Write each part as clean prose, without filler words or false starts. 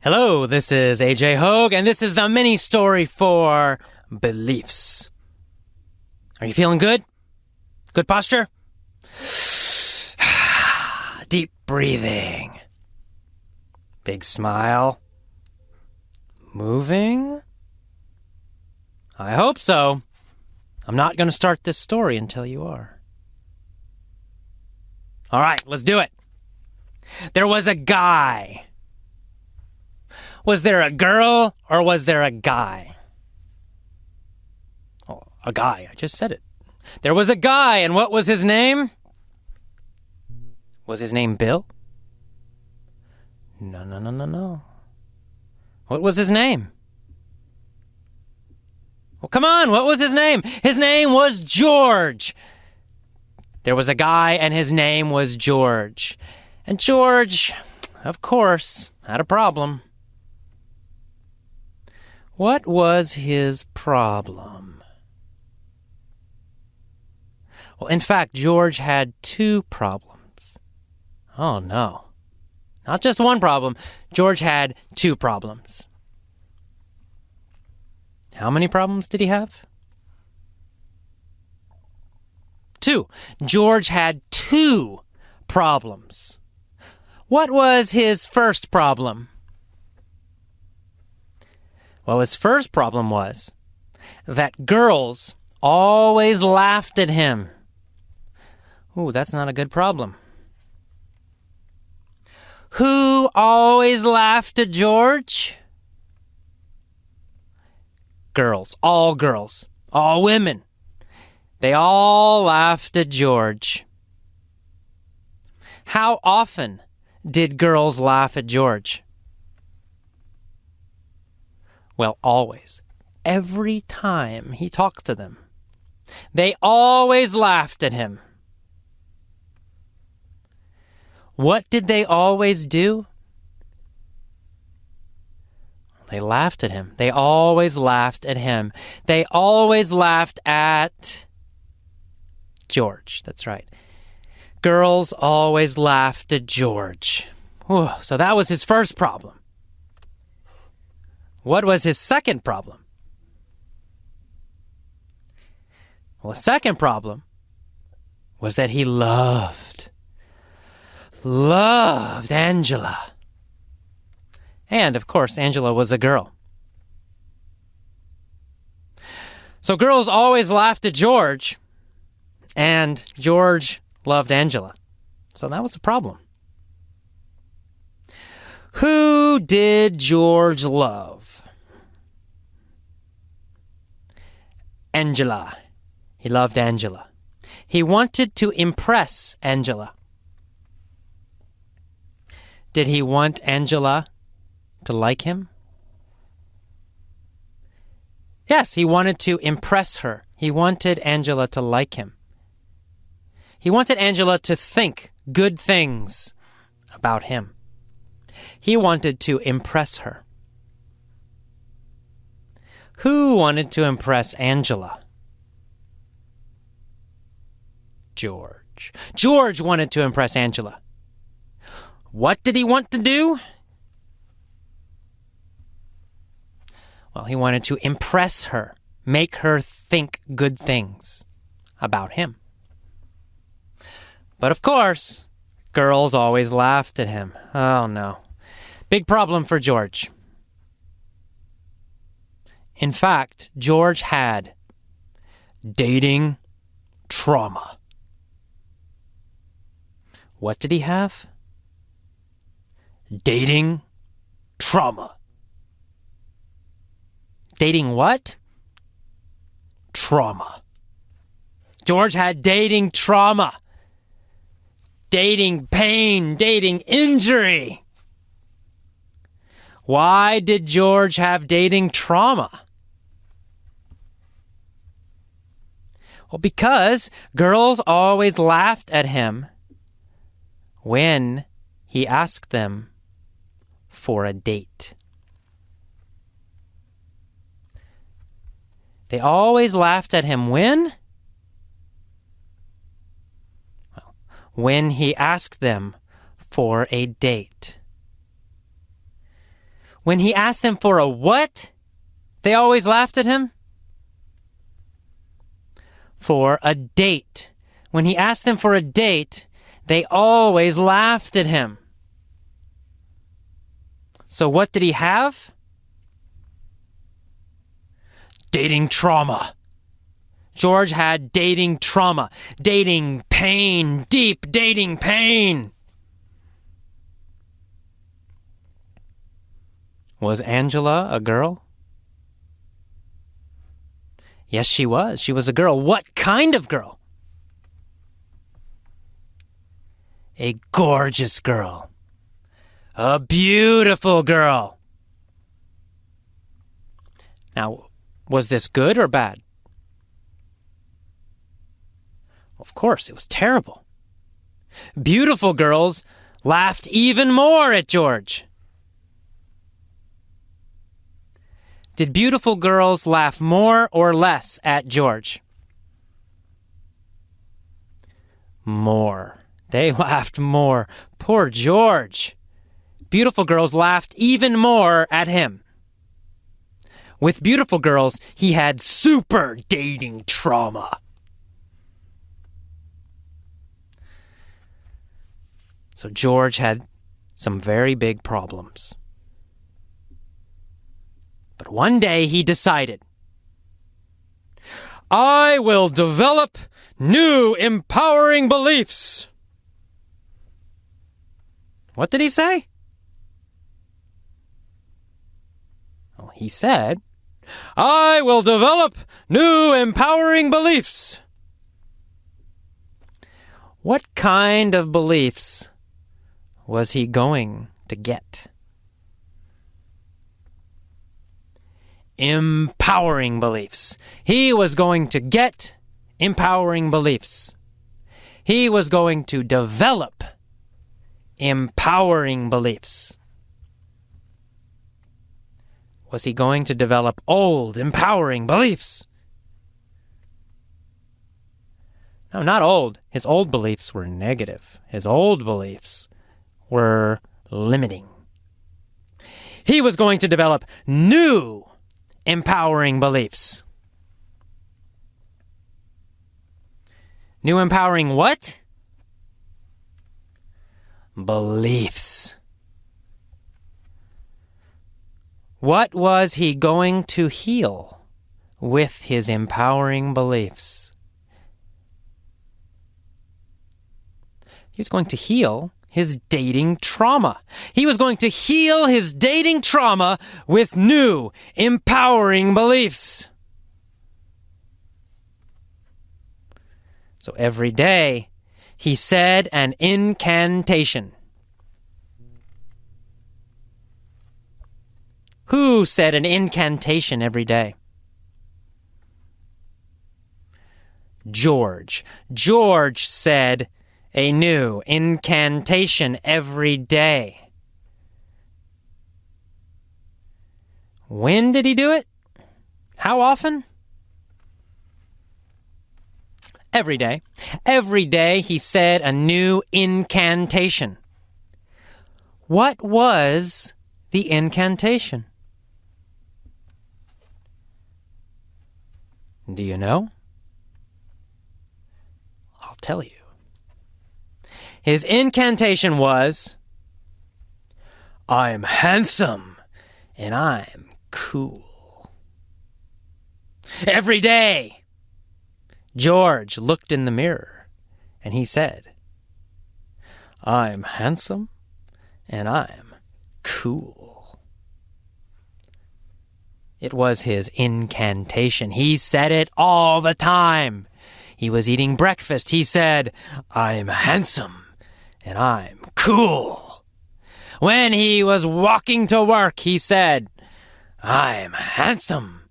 Hello, this is HOGE, and this is the mini story for beliefs. Are you feeling good? Good posture? Deep breathing. Big smile. Moving? I hope so. I'm not going to start this story until you are. All right, let's do it. There was a guy. Was there a girl or was there a guy? Oh, a guy. I just said it. There was a guy, and what was his name? Was his name Bill? No. What was his name? Well, come on, what was his name? His name was George. There was a guy, and his name was George. And George, of course, had a problem. What was his problem? Well, in fact, George had two problems. Oh, no. Not just one problem. George had two problems. How many problems did he have? Two. George had two problems. What was his first problem? Well, his first problem was that girls always laughed at him. Ooh, that's not a good problem. Who always laughed at George? Girls, all women. They all laughed at George. How often did girls laugh at George? Well, always. Every time he talked to them. They always laughed at him. What did they always do? They laughed at him. They always laughed at him. They always laughed at George. That's right. Girls always laughed at George. Whew, so that was his first problem. What was his second problem? Well, the second problem was that he loved Angela. And, of course, Angela was a girl. So girls always laughed at George, and George loved Angela. So that was a problem. Who did George love? Angela. He loved Angela. He wanted to impress Angela. Did he want Angela to like him? Yes, he wanted to impress her. He wanted Angela to like him. He wanted Angela to think good things about him. He wanted to impress her. Who wanted to impress Angela? George. George wanted to impress Angela. What did he want to do? Well, he wanted to impress her, make her think good things about him. But of course, girls always laughed at him. Oh no. Big problem for George. In fact, George had dating trauma. What did he have? Dating trauma. Dating what? Trauma. George had dating trauma. Dating pain, dating injury. Why did George have dating trauma? Well, because girls always laughed at him when he asked them for a date. They always laughed at him when? Well, when he asked them for a date. When he asked them for a what, they always laughed at him? For a date. When he asked them for a date, they always laughed at him. So what did he have? Dating trauma. George had dating trauma, dating pain, deep dating pain. Was Angela a girl? Yes, she was. She was a girl. What kind of girl? A gorgeous girl. A beautiful girl. Now, was this good or bad? Of course, it was terrible. Beautiful girls laughed even more at George. Did beautiful girls laugh more or less at George? More. They laughed more. Poor George. Beautiful girls laughed even more at him. With beautiful girls, he had super dating trauma. So George had some very big problems. But one day he decided, I will develop new empowering beliefs. What did he say? Well, he said, I will develop new empowering beliefs. What kind of beliefs was he going to get? Empowering beliefs. He was going to get empowering beliefs. He was going to develop empowering beliefs. Was he going to develop old, empowering beliefs? No, not old. His old beliefs were negative. His old beliefs were limiting. He was going to develop new empowering beliefs. New empowering what? Beliefs. What was he going to heal with his empowering beliefs? He was going to heal his dating trauma. He was going to heal his dating trauma with new, empowering beliefs. So every day, he said an incantation. Who said an incantation every day? George. George said a new incantation every day. When did he do it? How often? Every day. Every day he said a new incantation. What was the incantation? Do you know? I'll tell you. His incantation was, I'm handsome and I'm cool. Every day, George looked in the mirror and he said, I'm handsome and I'm cool. It was his incantation. He said it all the time. He was eating breakfast. He said, I'm handsome and I'm cool. When he was walking to work, he said, I'm handsome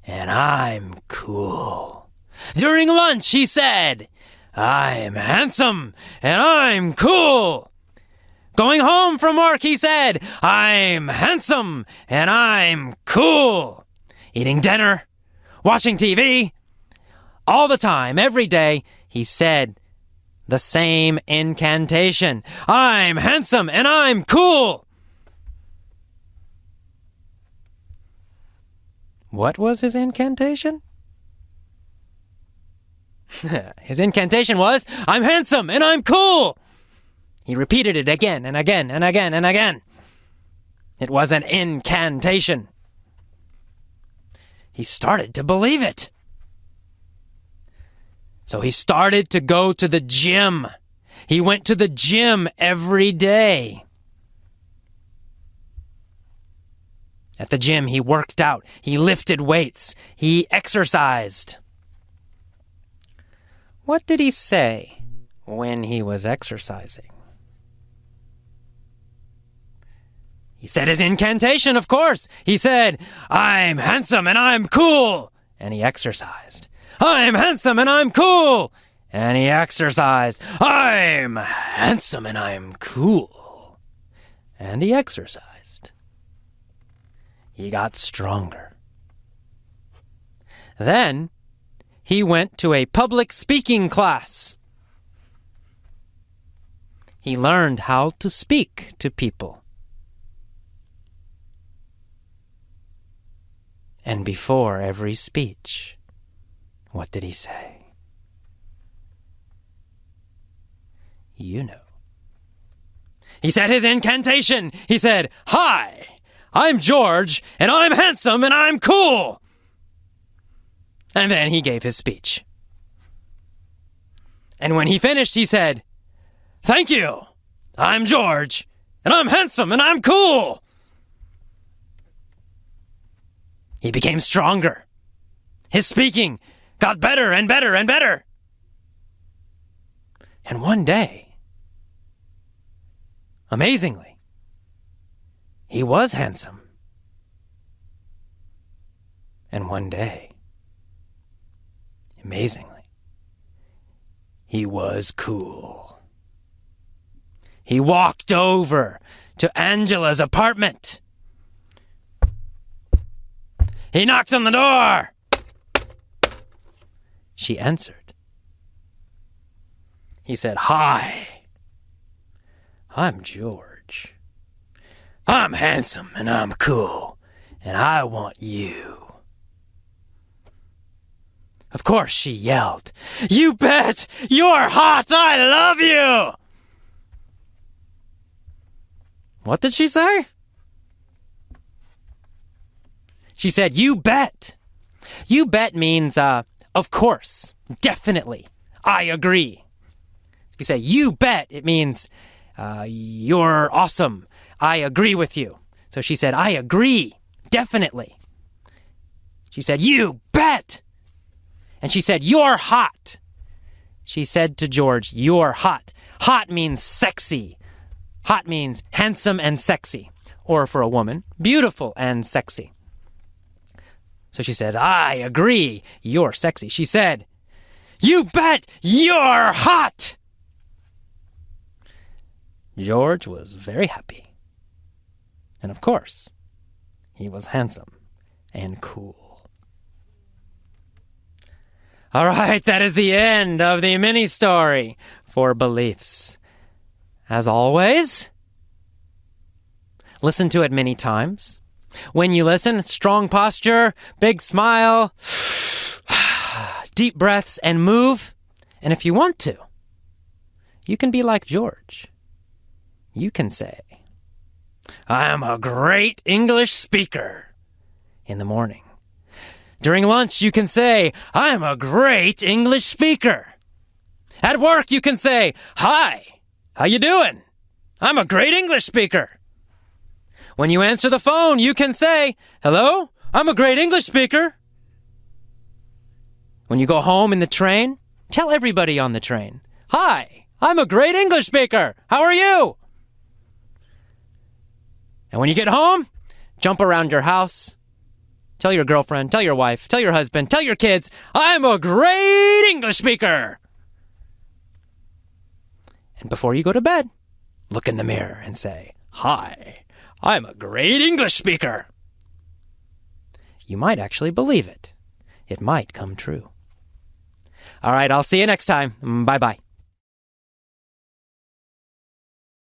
and I'm cool. During lunch, he said, I'm handsome and I'm cool. Going home from work, he said, I'm handsome and I'm cool. Eating dinner, watching TV, all the time, every day, he said the same incantation. I'm handsome and I'm cool. What was his incantation? His incantation was, I'm handsome and I'm cool. He repeated it again and again and again and again. It was an incantation. He started to believe it. So he started to go to the gym. He went to the gym every day. At the gym, he worked out. He lifted weights. He exercised. What did he say when he was exercising? He said his incantation, of course. He said, I'm handsome and I'm cool. And he exercised. I'm handsome and I'm cool. And he exercised. I'm handsome and I'm cool. And he exercised. He got stronger. Then he went to a public speaking class. He learned how to speak to people. And before every speech, what did he say? You know. He said his incantation. He said, Hi, I'm George, and I'm handsome, and I'm cool. And then he gave his speech. And when he finished, he said, Thank you, I'm George, and I'm handsome, and I'm cool. He became stronger. His speaking got better and better and better. And one day, amazingly, he was handsome. And one day, amazingly, he was cool. He walked over to Angela's apartment. He knocked on the door. She answered. He said, Hi, I'm George. I'm handsome and I'm cool, and I want you. Of course, she yelled, You bet! You're hot! I love you! What did she say? She said, You bet. You bet means, of course, definitely, I agree. If you say, You bet, it means, you're awesome. I agree with you. So she said, I agree, definitely. She said, You bet. And she said, You're hot. She said to George, You're hot. Hot means sexy. Hot means handsome and sexy. Or for a woman, beautiful and sexy. So she said, I agree, you're sexy. She said, You bet, you're hot. George was very happy. And of course, he was handsome and cool. All right, that is the end of the mini story for beliefs. As always, listen to it many times. When you listen, strong posture, big smile, deep breaths, and move. And if you want to, you can be like George. You can say, I am a great English speaker in the morning. During lunch, you can say, I am a great English speaker. At work, you can say, Hi, how you doing? I'm a great English speaker. When you answer the phone, you can say, Hello, I'm a great English speaker. When you go home in the train, tell everybody on the train, Hi, I'm a great English speaker. How are you? And when you get home, jump around your house. Tell your girlfriend, tell your wife, tell your husband, tell your kids, I'm a great English speaker. And before you go to bed, look in the mirror and say, Hi, I'm a great English speaker. You might actually believe it. It might come true. All right, I'll see you next time. Bye-bye.